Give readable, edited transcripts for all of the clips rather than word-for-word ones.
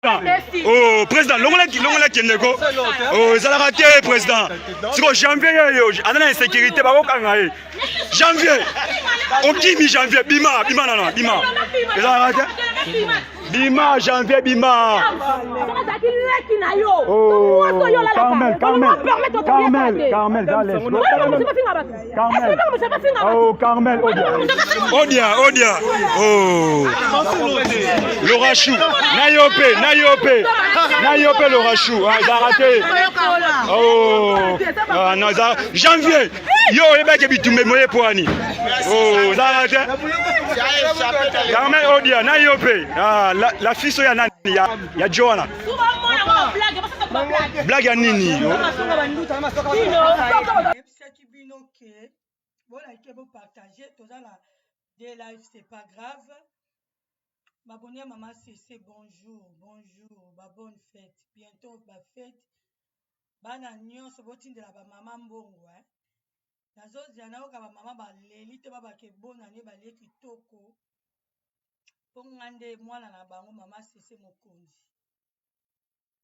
Oh, président, l'onglet qui est négo. Oh, ça l'a raté, président. C'est quoi, janvier, on a l'insécurité, bah, janvier. On qui mi janvier, bima, non, bima. Ça l'a raté? Bima, janvier, bima. Oh, Carmel, ça laisse. Oh, Carmel, Odia. Oh, Laura Chou, Nayope, Laura Chou, ça a raté. Oh, non, ça, janvier, yo, les mecs, ils sont mémoyés pour Annie. Oh, ça a raté. Carmel, Odia, Nayope, la fille, il y a Joanna. Blague à Nini. C'est pas grave. Ma bonne maman c'est bonjour, bonne fête. Bientôt ma fête. Bana nyonso botindela ba mama mbongo hein. Nazo ziana oka ba mama ba leli te ba ke bonane ba leki toko. Pongande mwana na bango mama c'est mokonzi.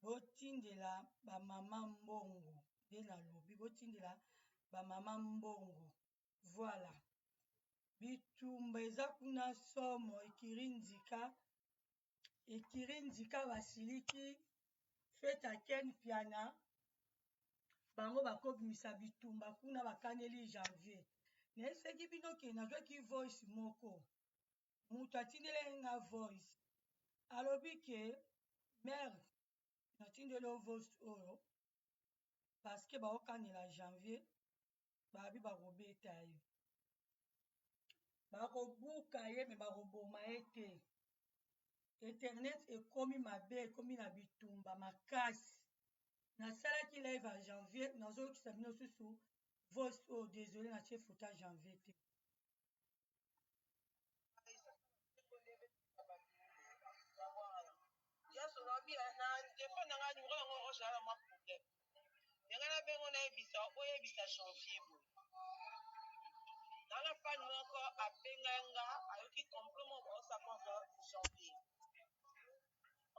Botindela ba mama mbongo de na lobi botindela ba mama mbongo. Voilà. Bitumba eza kuna somo ekirinzika basiliki feta ken piana bango bakobimisa bitumba kuna bakaneli janvier neseki bino ke nazwaki voice moko mutu atindeli nga voice alobi ke mare natindeli o voice oyo parceke baokanela janvier babi bakobeta ye bakobuka ye me bakoboma ye te internet ekomi mabe ekomi na bitumba makasi nasalaki live ya janvier nazokisa bino susu voice oyo désolé natie futa janvier te Nana fan moko abenga ayoki complètement bon ça pense janvier.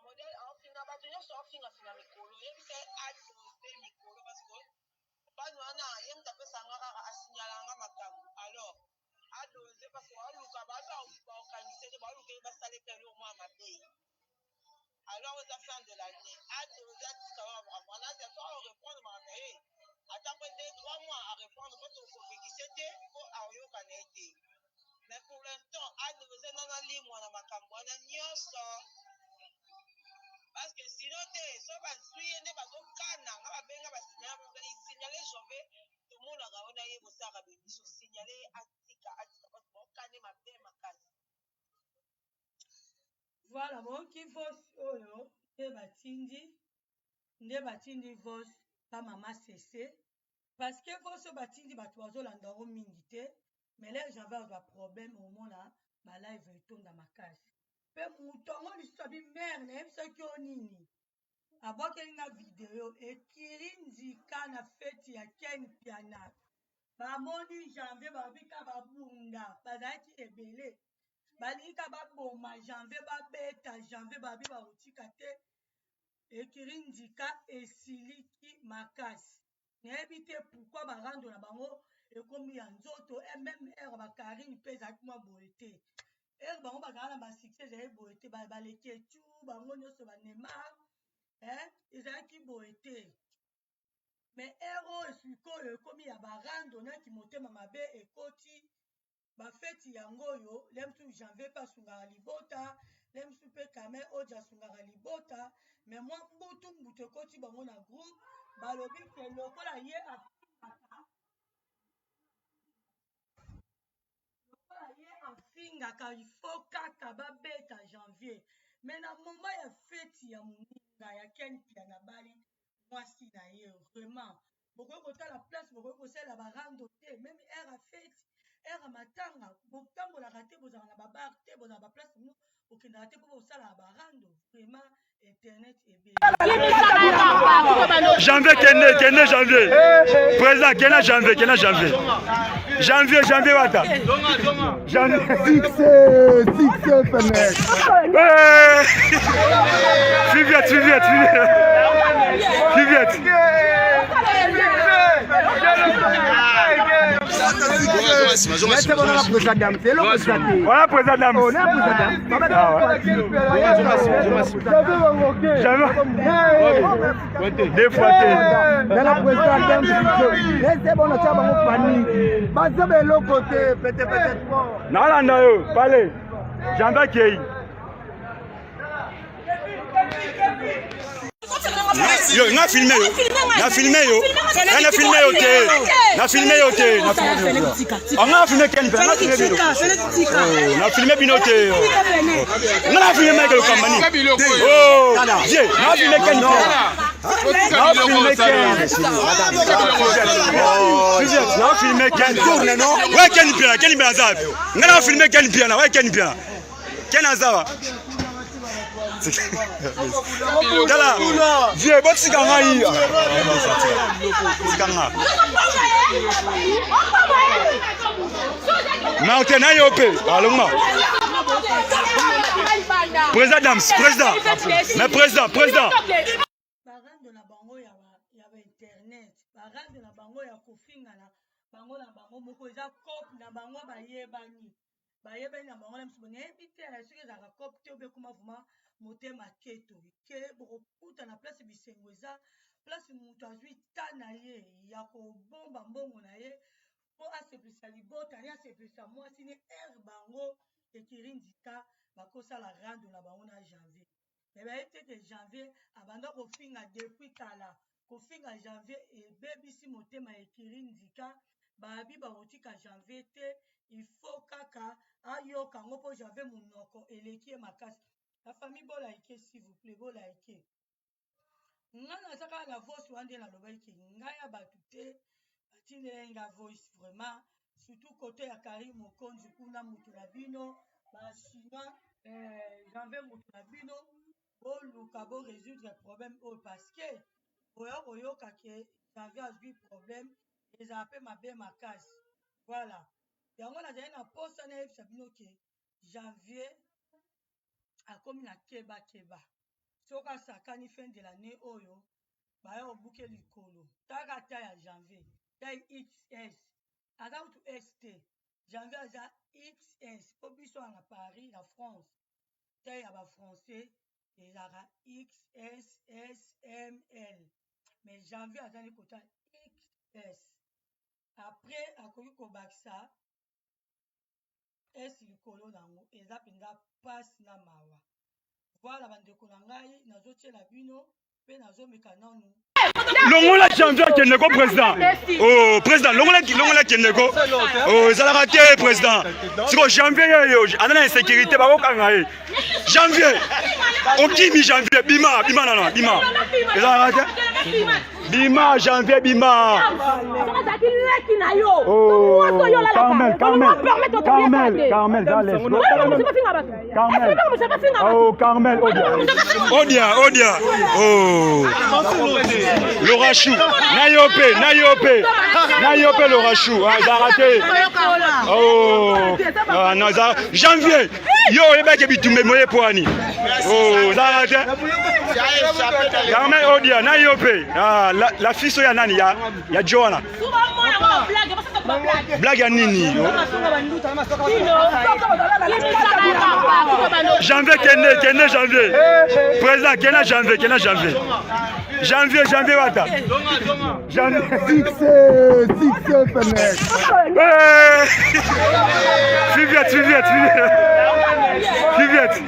Modèle en finga ba tenir sur finga mikolo yebise adose mikolo parce que banu ana yem tape sangaka asignalanga makambo. Alors adose parce que aluka ba ta organiser ba luka ba sale pelu au moins ma pays. Alors aux affaires de l'année adose atika ba mwana ça faut répondre ma année. Attends 2-3 mois à répondre votre publicité pour ayoka nete. Mais pour l'instant, adose nana limwa na makambo na nyonso. Parce que sinon so ba suye ne ba zo kana nga ba benga ba signaler jove tout monde a gaona ye bosaka bebiso signaler atika parce que okane mabe makasi. Voilà bon ki voice oyo nde batindi voice pa mama cc parce que voice batindi bato bazolanda ngo mingi te mais là j'avais un problème omona ba live etonda makasi pe mutongo lisabi mère nayebisaki o nini abwakeli nga video ekiri nzika na feti ya ken piana bamoni janvier babika babunda bazalaki ebele balika baboma janvier babeta janvier babi bakotika te ekiri nzika esiliki makasi nayebi te pourkui barando na bango ekomi ya nzoto meme ere bakarine mpe ezalaki mwa boye te ere bango bazala na basuccès ezali boye te baleki etu bango nyonso banemar ezalaki boye te mais ere oyo sikoyo ekomi ya barando naki motema mabe ekoti bafeti yango oyo lemsu janvier mpe asungaka libota lemsu mpe kamer oyo asungaka libota mais mwa mbutu ekoti bango na groupe balobi ke lokola ye afingaka ifo kaka babeta janvier mais na moma ya feti ya moninga ya ken pia na bali mwasi na ye vraiment bokoki kotala place bokoki kosalela barando te meme ere ya feti ere matanga botambolaka te bozala na babar te bozala baplace mino okendaka te mpo bosala barando vraiment internet ebele Janvier kende janvier. Président kena janvier wata. Janvier Fixe fenêtre. Fiviette. Voilà président dame. Deux fois. Nalanda yo, parlez. Janvier Kei. Yo, na filmé yo te. On a filmé quel peu, na filmé bino te. On a filmé Michael Kambani. Oh, Dieu, na filmé quel peu. Na filmé quel tourne non? Ouais, quel bien ça. Na filmé quel bien là, ouais quel bien. Quel azava. Dala, vieux, bon si ganga yi. Mountain ayope, allons-moi. Président. Mais président. Barande na bango ya internet, barande na bango ya kofinga na bango moko eza cop na bango bayebani na bango na msubo neyebi te soki ezalaka cop te obe kuma vuma motema keto ke bokokuta na place bisengo eza place moto azwi ta na ye ya kobomba mbongo na ye mpo asepelisa libota ye asepelisa mwasi ne ere bango ekiri nzika bakosala rando na bango na janvier me bayebi te janvier abanda kofinga depuis kala kofinga janvier ebebisi motema ekiri nzika babi bakotika janvier te ifo kaka ayoka ngo mpo janvier monoko eleki ye makasi la famille bolaike s'il vous plaît bolaike ngai naza kaka na voice wana nde nalobaki ngai ya bato te batindelai nga voice vraiment surtout kote ya Karim Mokonzi kuna moto na bino bachinois janvier moto na bino boluka borésoudre problème oyo parce que oyo koyoka ke janvier azwi problème ezala mpe mabe makasi voilà yango nazali na posa nayebisa bino ke janvier akomi na keba soki asakani fin de l'année oyo baya kobuke likolo taka ta ya janvier ta xs aza kutu st janvier aza xs mpo biso na Paris na France ta ya bafrançais ezalaka xssml mais janvier azali kota xs après akoki kobakisa esi likolo nango eza mpenza pasi na mawa voilà bandeko na ngai nazotiela bino mpe nazomeka nanu longola janvier kendeko président. Oh, président, longola kendeko. Oh, ezalaka te président. Siko janvier yo, anana insécurité bakokanga ye. Janvier. Okimi janvier bima. Ezalaka te. Bima janvier bima. Oh, Carmel, Carmel. Oh, Carmel, Odia. Oh. Lorachou, Nayope, Lorachou, Zarate. Oh, janvier. Yo, ebeke bitumbe moye poani. Oh, Zarate. Carmel Odia, Nayope. Ah, la fille ya nani ya Joanna. Blague ya nini? Janvier kende janvier. Président kena janvier. Janvier wata. Fixe fenêtre. Fiviette.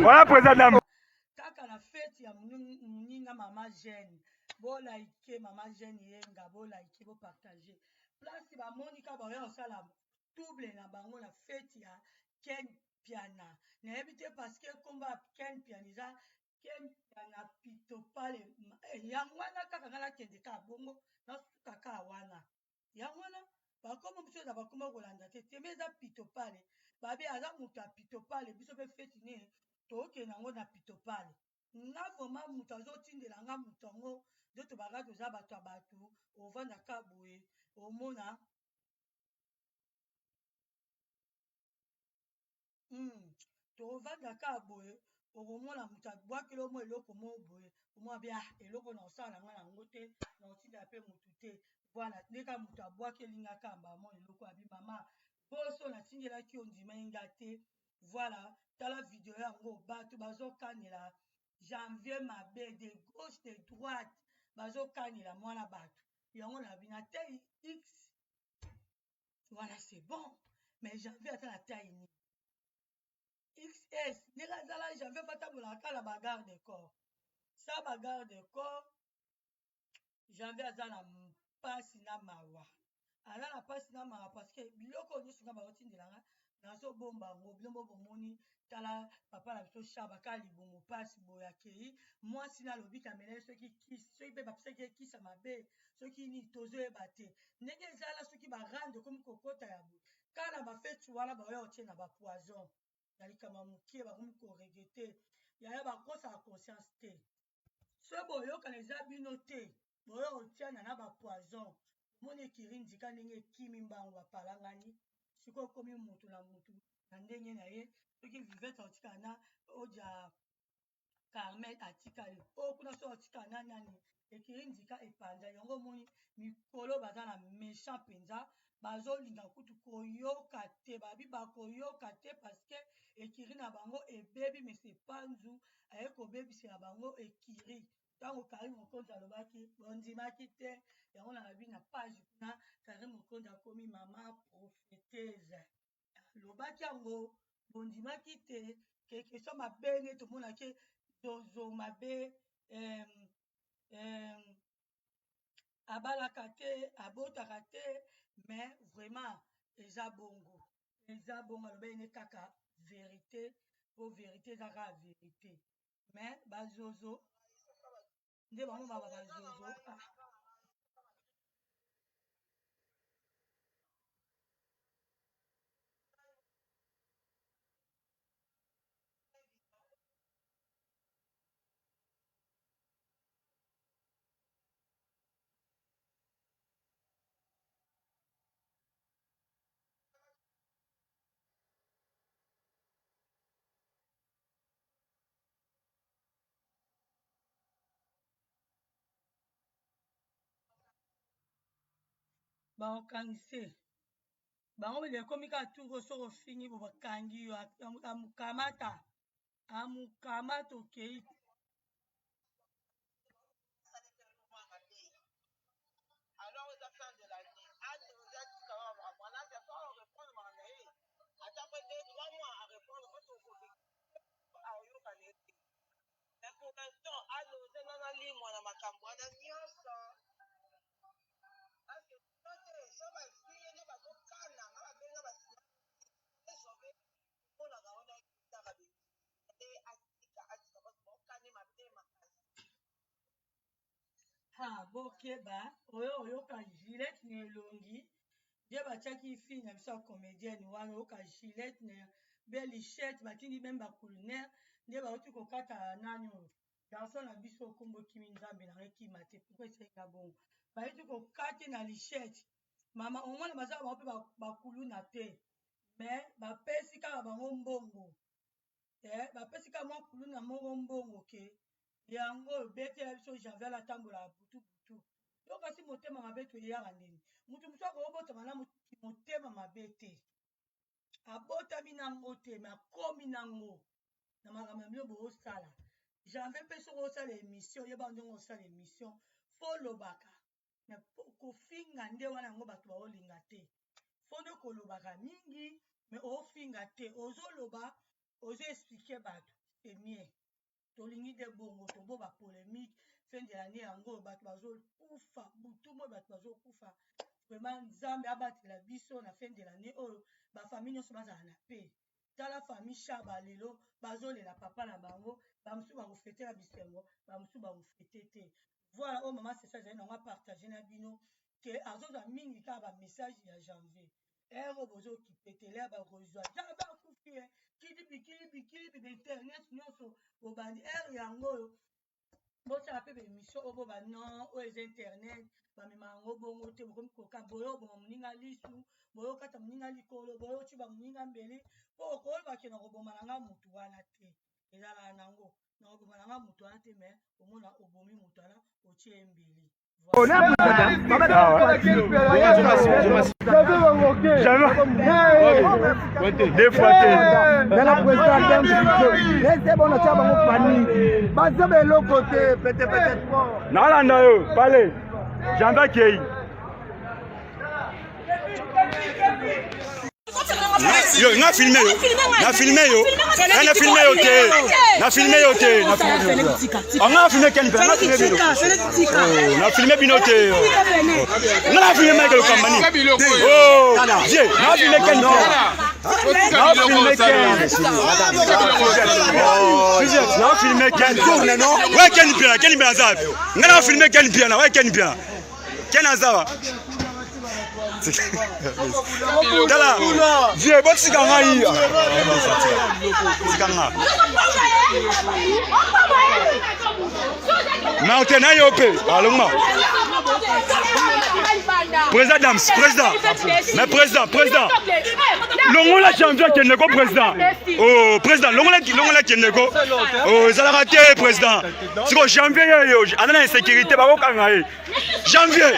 Voilà président dame. kaka na fete ya moninga mama jeune bolaike mama jeune yenga bolaike bopartage place bamoni kaka baoya kosala double na bango na fete ya Ken Piana nayebi te parce que komba Ken Piana eza Ken Piana pitopale yango wana kaka nga nakende kaka bongo nasuka kaka wana yango wana bakoma mosusu eza bakoma kolanda te teme eza pito pale babe aza moto ya pito pale biso mpe feti ne tokende yango na pito pale nga vraimen moto azotindela nga moto yango nde tobaka toza bato ya bato ovandaka boye omona tovandaka boye okomona moto abwakeli omo eloko moko boye omona bia eloko na osala nga yango te na otindela mpe motu te voilà ndeka moto abwakelingaka mbamo eloko abi mama boso natindelaki ondimenga te voilà tala video yango bato bazokanela janvier mabe de gauche de droite bazokanela mwana bato yango na bina te x voilà c'est bon mais janvier ata na tai nini XS ndenge azala janvier fatambola kala bagarde de corps sa bagarde de corps janvier aza na mpasi na mawa aza na mpasi na mawa parceke biloko nyonso nga baotindelanga nazobomba yango bilombo bomoni tala papa na biso shaba kala libongo mpasi boye akei mwasi na alobi kamela soki kisi soki mpe bapesaki ye kisa mabe soki nini tozoyeba te ndenge ezala soki barande komi kokota ya boye kala na bafeti wana baoya otie na bapoison ya likama mokie bakomi koregete yaya bakosaka conscience te so boyokana eza bino te boyo otiana na bapoison omoni ekiri ndika ndenge ekimi mbango bapalangani sikoyo okomi motu na motu na ndenge na ye soki vivete otikala na odia carmel atikali oyo kuna so otikala na nani ekiri ndika epanza yango omoni mikolo baza na méchant mpenza bazolinga kutu koyoka te babi bakoyoka te parceke ekiri na bango ebebi mese panzu aye kobebisela bango ekiri ntango kari mokonzi alobaki bondimaki te yango na babi na page kuna kari mokonzi akomi mama prophétese alobaki yango bondimaki te kekeso mabe nde tomonaki dozo mabe abalaka te abotaka te mais vraiment eza bongo aloba ene kaka vérité po vérité eza kaka vérité mais bazozo nde bango baba bazozo baokangise bango bele ekomi kaka turo soko ofingi bo bakangi yo amukamata okei alors eza fin de l'année adoza tika voilà c'est pas répondre na ye ata après 2-3 mois à répondre parce que aoyokana ete mais pour l'instant adoza nana limwa na makambo wana nyonso parce que te so bafie nde bazokana nga babenga basina ezobe mponaka wana ekitaka be atika basi baokani mabe makasi bokeba oyo oyoka gilete na elongi nde batiaki fille na biso ya comédienne wana oyoka gilete na be lichette batindi meme baculinaire nde bauti kokata nani oyo garson na biso okombokimi nzambe na ekima te pourko esalinga bongo bauti kokati na lichette mama omwana bazala bango mpe bakuluna te mais bapesi kaka bango mbongo bapesi kaka mwa kuluna moko mbongo ke yango obetela biso janvier atambola butu yo kasi motema mabe toyeyaka ndeni mutu mosu akobotama na motema mabe te abotami nango te me akomi nango na makambo ya bino boosala janvier mpe soki osala émission oyeba ndenge osala émission folobaka me kofinga nde wana yango bato baolinga te fo nde kolobaka mingi me ofinga te ozoloba ozoexplike bato emie tolingi nde bongo tobo bapolémique fin de l'année yango bato bazokufa butu moi bato bazokufa vraiment nzambe abatela biso na fin de l'année oyo bafamille nyonso bazala na pe tala famille shaba lelo bazolela papa na bango bamosusu bakofetela bisengo bamosusu bakofete te voilà oyo mama sesa ezali nango apartage na bino ke azozwa mingi kaka bamessage ya janvier ero bozokipetele bakozwa janvier akufi kilibi bainternet nyonso bobandi ere yango oyo bosala mpe baémission oyo bobanon oyo eza internet bamema yango bongo te bokomi koka boyoboma moninga lisu boyokata moninga likolo boyotiba moninga mbeli mpo okoyebake na koboma nanga motu wana te ezalaka nango na koboma nanga motu wana te me omona obomi motu wana otie mbeli Deux fois nalanda yo pale jamba kei yo nga filmé yo na filmé yo te nga filmé ken pe na filmé bino te na filmé Michael Kambani oh je na filmé ken pe na filmé ken tourne non ouais ken pe za nga na filmé ken pe na ouais ken pe ken azawa Dala, vieux, bon si kanga yi. Si kanga. Martin na yope, allons-moi. Président, mais président. Longo la champion qui n'est pas président. Oh, président, longo la qui n'est pas. Oh, ça l'a raté, président. C'est quoi janvier yo? Anana insécurité, ba kanga yi. Janvier.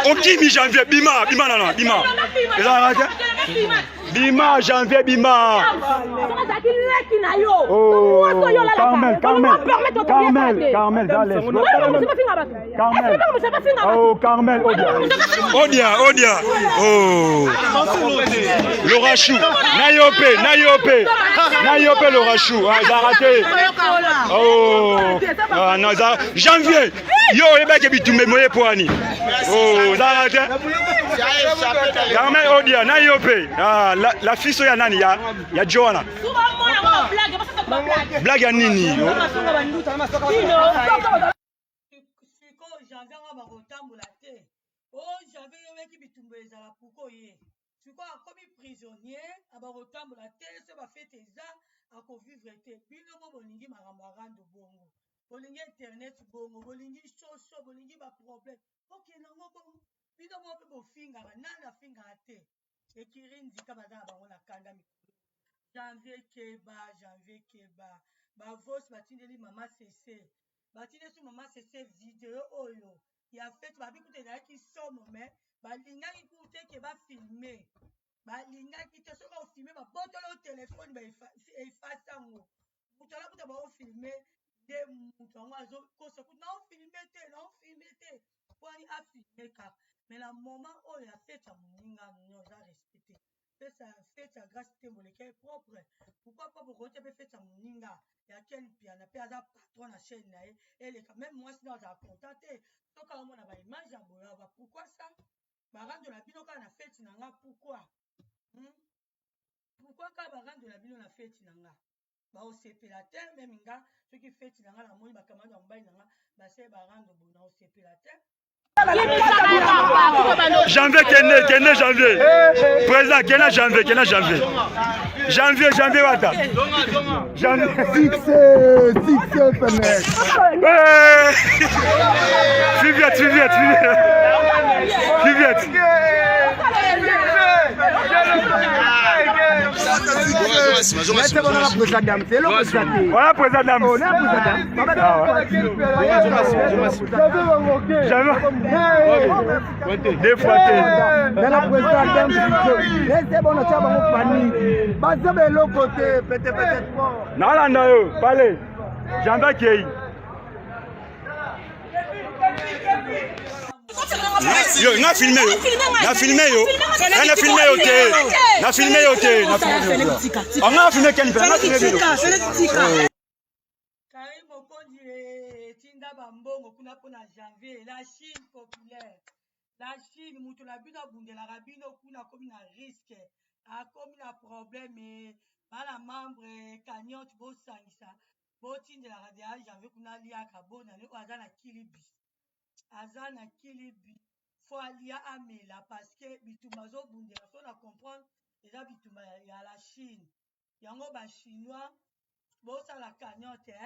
On qui mi janvier bima non bima. Et ça raté? Bima janvier bima. Oh, Carmel, Carmel, oh, Carmel, Odia. Oh, Laura Chou, Nayope, Laura Chou, ça a raté. Oh, non, ça, janvier, yo, les mecs qui bitumé moye poani. Oh, ça a raté. Carmel, Odia, Nayope, la fille sur Yanani, ya Joanna. Blague ya nini yo? Siko janvier nga bakotambola te. Oh janvier yobeki bitumba ezala puko ye. Siko akomi prisonnier abakotambola te so bafete eza akovivre te. Bino mo bolingi makambo arando bongo. Bolingi internet bongo, bolingi soso, bolingi baproblème. Ok nango bongo. Bino mo mpe bofingaka nani afingaka te. Ekiri nzika baza na bango na kanda mikolo. Janvier keba bavos batindeli mama sese batinde su mama sese video oyo ya fete babi kuta ezalaki somo me balingaki kute ke bafilme balingaki te soki ofilme babotolo telefone baefase yango mutu alakuta baofilme nde mutu yango azokosa kuta naofilme te pwani afilme kaka me na moment oyo ya fete ya moninga no eza respecte pesa fete ya grâce temboleke propre pourquoi pas bokote pe fete ya moninga ya ken piana pe aza patron na chaîne na ye eleka même mwasi na azala content te toka omona baimage ya boya ba pourquoi ça barandola bino kaka na fete na nga pourquoi kaka barandola bino na fete na nga baosepela te meme nga soki fete na nga namoni bakamata ya mobali na nga basali barando boye na osepela te Janvier kene janvier. Président kene janvier. Janvier wata. Janvier. Fixe fenêtre. Plus vite. Voilà président. Deux fois nalanda yo pale jamba kei yo nga filmé yo te nga filmé ken pe nga filmé yo kai mokonzi etinda bambongo kuna pona janvier la Chine populaire la Chine mutu na bino abundelaka bino kuna akomi na risque akomi na problème bana membre cagnotte bosangisa botindelaka deya janvier kuna aliaka bonani oyo aza na kilibi faut aller à Mela parce que bitumba zo bundela so na comprendre déjà bitumba ya la Chine yango ba chinois bo ça la cagnotte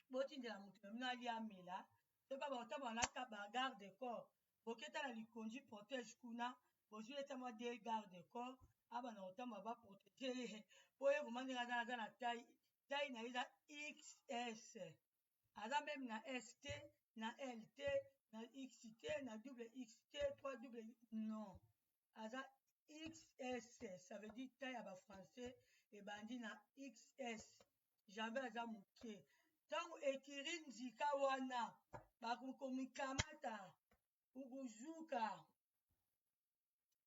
botindela mutu mino ali à Mela to ba bota bana ka ba garde corps boketa la likonji protège kuna bozule tama de garde corps aba na otamba ba protéger po ye vraiment nga na taille na ida XS aza même na ST na LT na XT na double XT 3 double non aza XS ça veut dire taille à français et bandi na XS j'avais aza muke tango ekiri nzika wana bakukomikamata ukuzuka.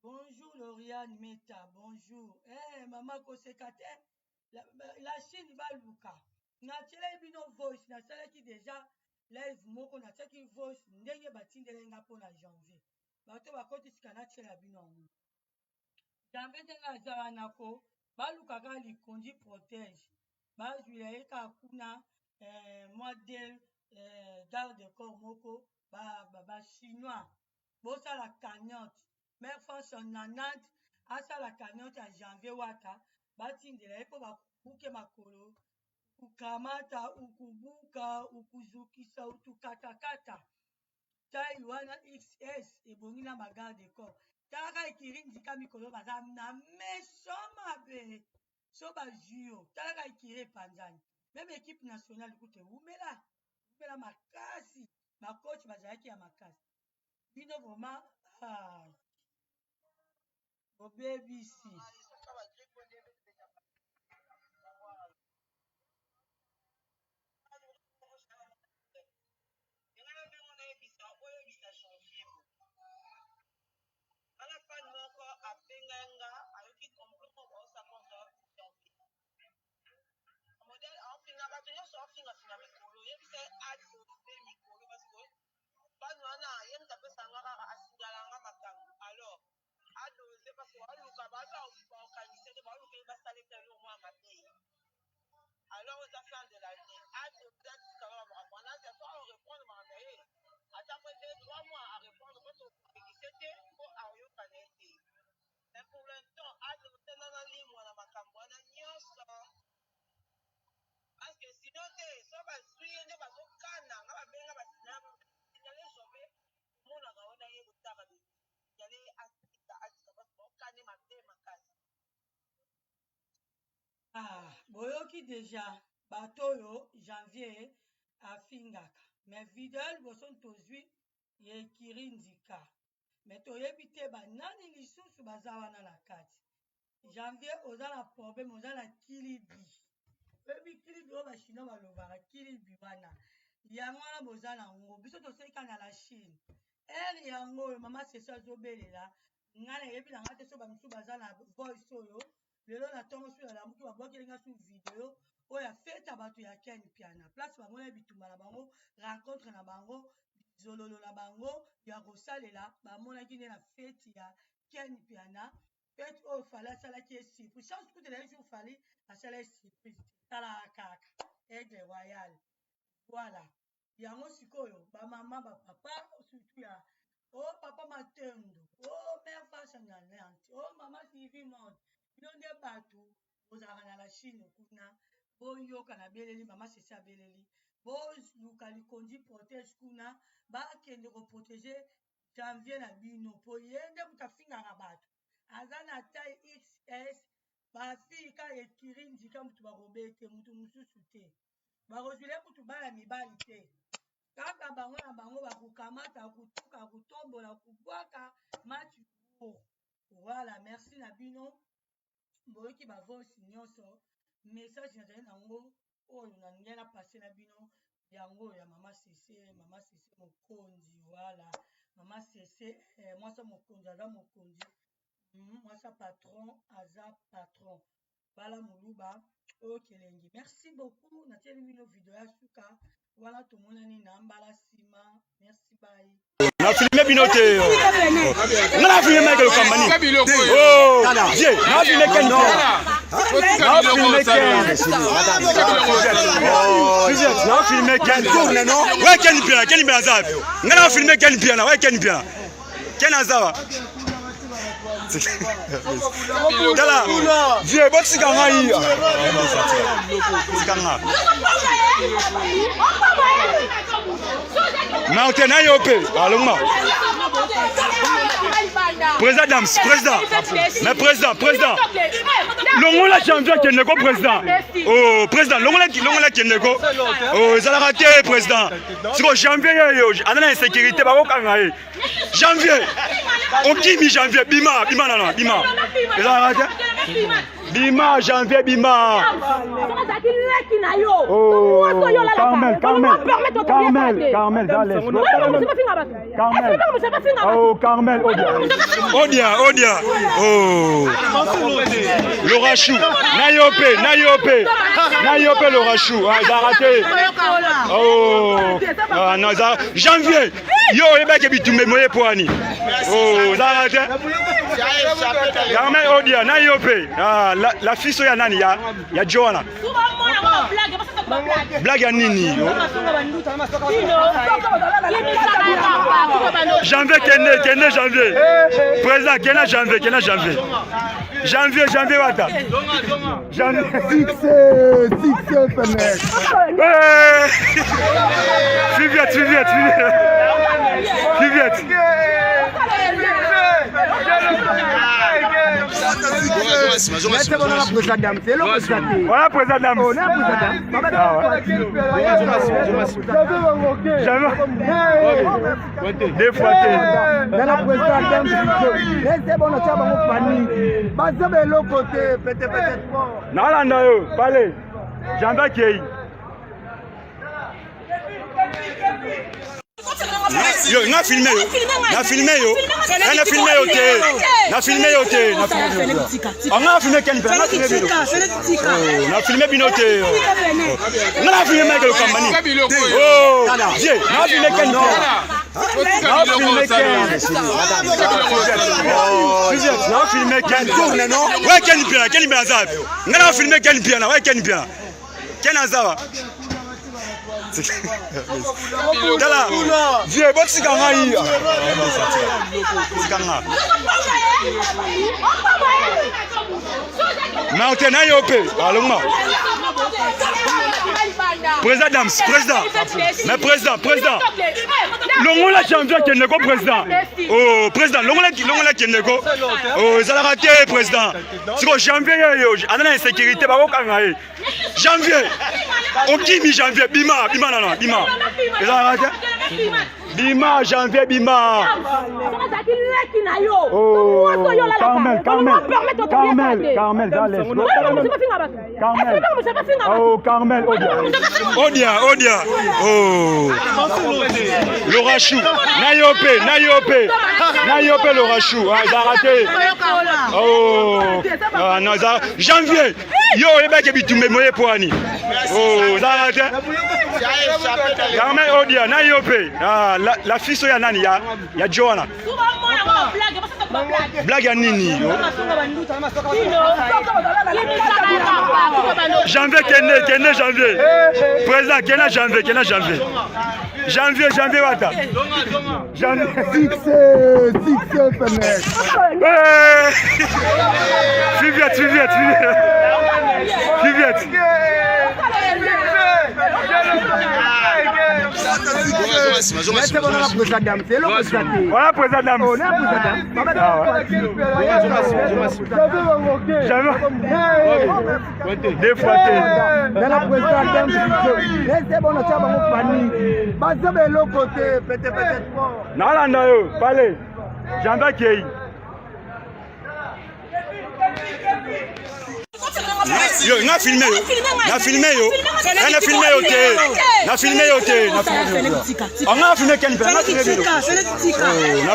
Bonjour Lauriane Meta, bonjour. Maman Kosekate, la Chine va luka. Na tele bino voice na sala ki déjà live moko na teki voice ndenge batindele nga pona janvier. Bato bakoti sikana tela bino mu. Janvier tenga zawa nako baluka ka likondi protège. Bazwila eka kuna modèle garde corps moko ba chinois. Bosa la cagnotte. Mais France en nanate asa la cagnotte à janvier wata batindela eko bakuke makolo ukamata ukubuka ukuzukisa utukatakata tai wana XS ebongi na bagarde corps talaka ekiri nzika mikolo baza na mesoma be so bajuyo talaka ekiri epanzani même équipe nationale kute umela makasi bacoach bazalaki ya makasi bino vraiment obebisi alors adoser parce que waluka baza organiser de waluka basale tellement moi matin alors aux affaires de l'année adoser ça va on a des fois répondre mais attends 2-3 mois à répondre quand on c'était pour ayo kanete mais pour l'instant adoser dans la ligne moi na makambo na nyonso parce que sinon ça va suivre ne va kana ngaba benga basina signalé jove mona gaona yebo taka bi yale boyoki déjà batoyo janvier afingaka mais videl boson tozwi yekiri nzika mais toyebi te banani lisusu baza wana na kati janvier oza na problème oza na kilibi oyebi kilibi oyo bachinois balobaka kilibi wana yango wana boza nango biso toselika na la Chine ere yango oyo mama sesi azobelela nga nayebi na nga te so bamisu baza na voice oyo lelo na ntongo so yalamuki babwakelinga su video oyo afeta bato ya Ken Piana place bamona bitumba na bango rencontre na bango bizololo na bango ya kosalela bamonaki nde na feti ya Ken Piana feti oyo fali asalaki esurprise chance kutela yesu fali asala esurprise talaka kaka aigle royal voilà yango sikoyo bamama bapapa surtout ya oh papa Matendo oh mère face nyanante oh mama Sylvie Monde bino nde bato bozalaka na la Chine kuna boyoka na beleli mama sesi abeleli boluka likondi protège kuna bakende koprotege janvier na bino po ye nde moto afingaka bato aza na taille XS bafille ka ekiri nzika motu bakobe te motu mosusu te bakozwile motu bana mibali te kaka bango na bango bakokamata kutuka kutombola kubwaka mati pour voilà merci na bino boyoki bavoice nyonso message nazali nango oyo nalingi na passe na bino yango ya mama sese mokonzi voilà mama sese mwasa mokonzi aza mokonzi mwasa patron aza patron bala moluba oyo kelengi merci beaucoup natieli bino video ya suka wana tomonani na mbala nsima merci bye na filme bino te ngana filme ke lokambani oh je na filme ke no na filme ke tourne no wa ken bien zabi ngana filme ken bien na wa ken bien Kenazawa. Dala, vieux, bon tika ngai. Tika nga. Mountain ayope, allons-moi. Président, mais président. Longola champion qui n'est pas président. Oh, président, longola qui n'est pas. Oh, ça l'a raté, président. C'est quoi janvier yo? Anana insécurité, bah okanga. Janvier. Okimi janvier, bima non, bima. Ça l'a raté. Bima, janvier, bima. Oh, Carmel, Dalès. Carmel. Oh, Carmel, Odia. Oh. Lorachou. Nayope, Lorachou. Ah, il a raté. Oh. Ah, non, ça. Janvier. Yo, il va que tu me moyes pour Annie. Oh, ça a raté. Carmel, Odia, Nayope. Ah, la fille sur Yanani, il y a Johanna. Blague à Nini. Janvier, janvier. Président, janvier. Janvier, Wata. Succès, Fenech. Plus vite. Voilà, président. Deux fois. Yo, na filmé yo. Na filmé yo te. On a filmé quel peu? Na filmé binoté. On a filmé Michael Kambani. Oh, Dieu, na filmé quel peu? Na filmé quel tourne non? Ouais, quel bien ça. Na filmé quel bien là, ouais quel bien. Kenazawa. Dala, vieux, bon tika ngai. Tika nga. Mountain ayope, allons-moi. Président, mais président. Longola champion qui n'est pas président. Oh, président, longola qui n'est pas. Oh, ça l'a raté, président. C'est quoi janvier yo? Anana insécurité, bah okanga. Janvier. Okimi janvier, bima non, bima. Ça l'a raté. Bima, janvier, bima. Oh, Carmel, Dalès. Carmel. Oh, Carmel, Odia. Oh. Lorachou. Nayope, Lorachou. Ah, il a raté. Oh. Ah, non, ça. Janvier. Yo, il va que tu me moyes pour Annie. Oh, ça a raté. Carmel, Odia, Nayope. Ah, la fille sur Yanani, il y a Johanna. Blague à Nini. Janvier, janvier. Président, janvier. Janvier, Wata. Succès, Fenech. Plus vite. Voilà, président. Deux fois. Yo, na filmé yo te. On a filmé quel peu? Na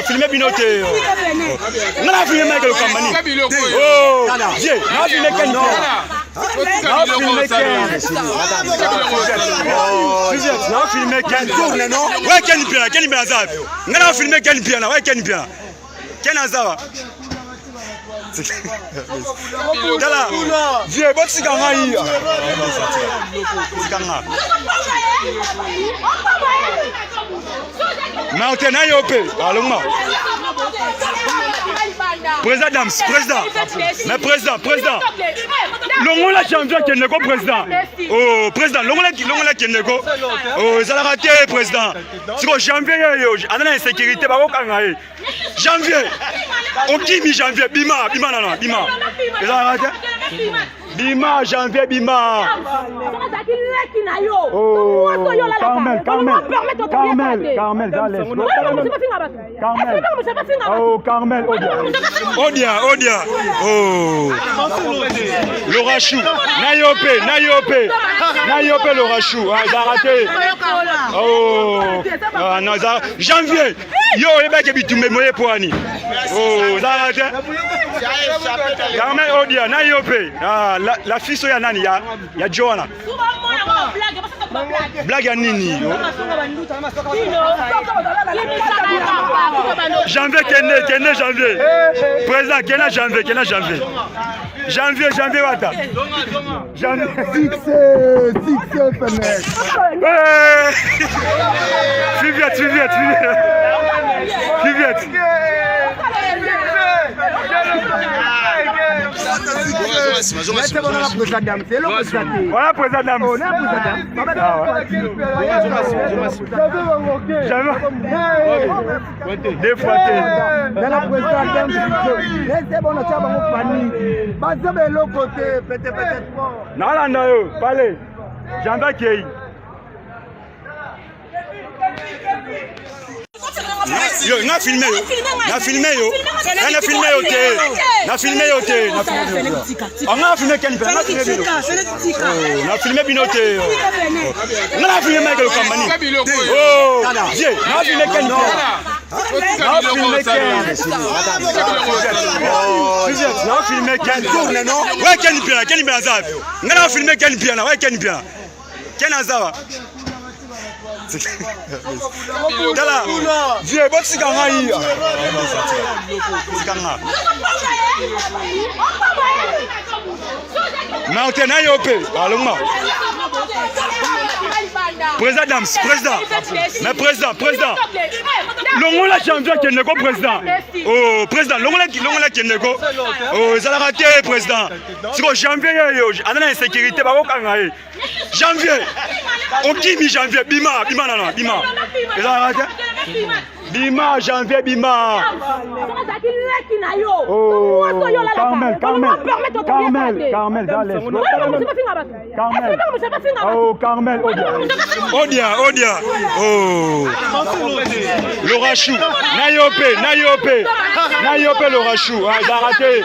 filmé binoté. On a filmé Michael Kambani. Oh, Dieu, na filmé quel peu? Na filmé quel tourne non? Ouais, quel bien ça. Na filmé quel bien là, ouais quel bien. Kenazawa. Dala, vieux, bon tika ngai. Tika nga. Mountain ayope, allons-moi. Président Dams, président. Mais président. Longola janvier qui n'est pas président. Oh, président, longola qui n'est pas. Oh, ça l'a raté, président. C'est que janvier, on a l'insécurité, janvier. On qui mi janvier, bima, non, bima. Ça l'a raté? Bima, janvier, bima. Oh, Carmel, Carmel, oh, Carmel, Odia. Oh, Laura Chou, Nayope, Laura Chou, il a raté. Oh, non, janvier, yo, les mecs qui bitumé, moye poani. Oh, ça a raté. Carmel, Odia, Nayope, la fille sur Yanani, il y a Johanna. Blague à Nini. Janvier, Kenne, janvier. Président, Kenne, janvier. Janvier, Wata. Fixé, Fenech. Viviette. Voilà, président Dams. Deux fois. Non, parlez. J'en vais yo, na filmé yo. On a filmé quel on a filmé binoté. On a filmé Michael Kambani. Oh, Dieu, on a filmé quel on a filmé quel tourne non? Ouais, quel bien ça. On a filmé quel bien, ouais, quel bien. Quel azava. Dala, vieux, bon si ganga yi. Mountain Ayope, allons-moi. Président Dams, mais président. Longola janvier qui n'est pas président. Oh, président, longola qui n'est pas. Oh, ça l'a raté, président. C'est que janvier, on a l'insécurité, janvier. On qui mi janvier, bima, non, bima. Ça l'a raté? Bima, janvier, bima. Oh, Carmel, oh, Carmel, Odia. Oh, Laura Chou, Nayope, Laura Chou, il a raté.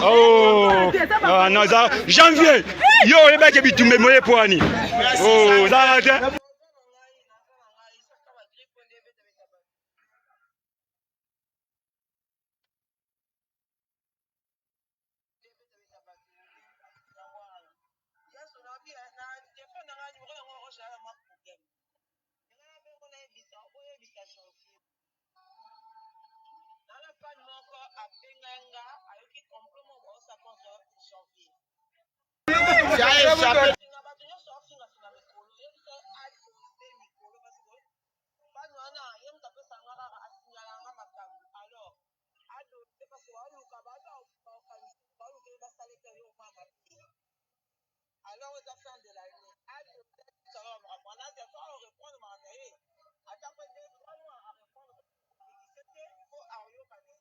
Oh, non, janvier, yo, les mecs qui bitumé, moye poani. Oh, ça a raté. Alors, aux affaires de l'année, ça va me répondre. Là, c'est pas à répondre, mais attends, 2-3 mois à répondre. C'était pour Ario Kané.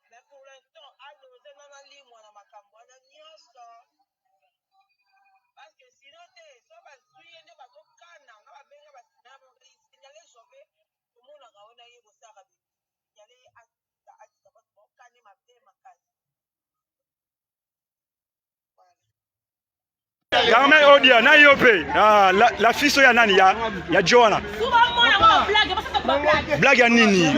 Mais pour l'instant, à l'osé, non, non, lis-moi dans ma campagne, parce que sinon, ça va suivre, ne va pas canner, on va bien, on va signaler, sauver, tout le monde a gagné, vous savez. Carmel Odia, Nayope, la fille sur Yanani, il y a Johanna. Blague à Nini.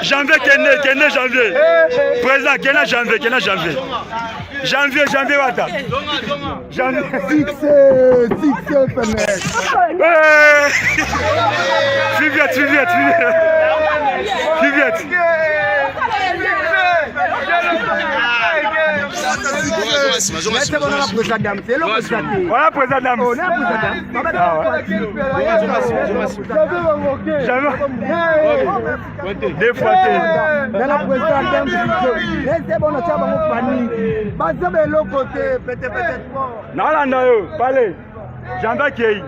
Janvier, Kenne, janvier. Président, Kenne, janvier. Janvier, Wata. Fixé, Fenech. Viviette. c'est bon, on a président dame, c'est le président. Voilà président dame. On a président. Jamais. Deux fois. Dans la président dame, c'est bon, on a famille. Bah, ça, l'autre côté, peut-être. Non, là, non, parlez. Jean-Baptiste.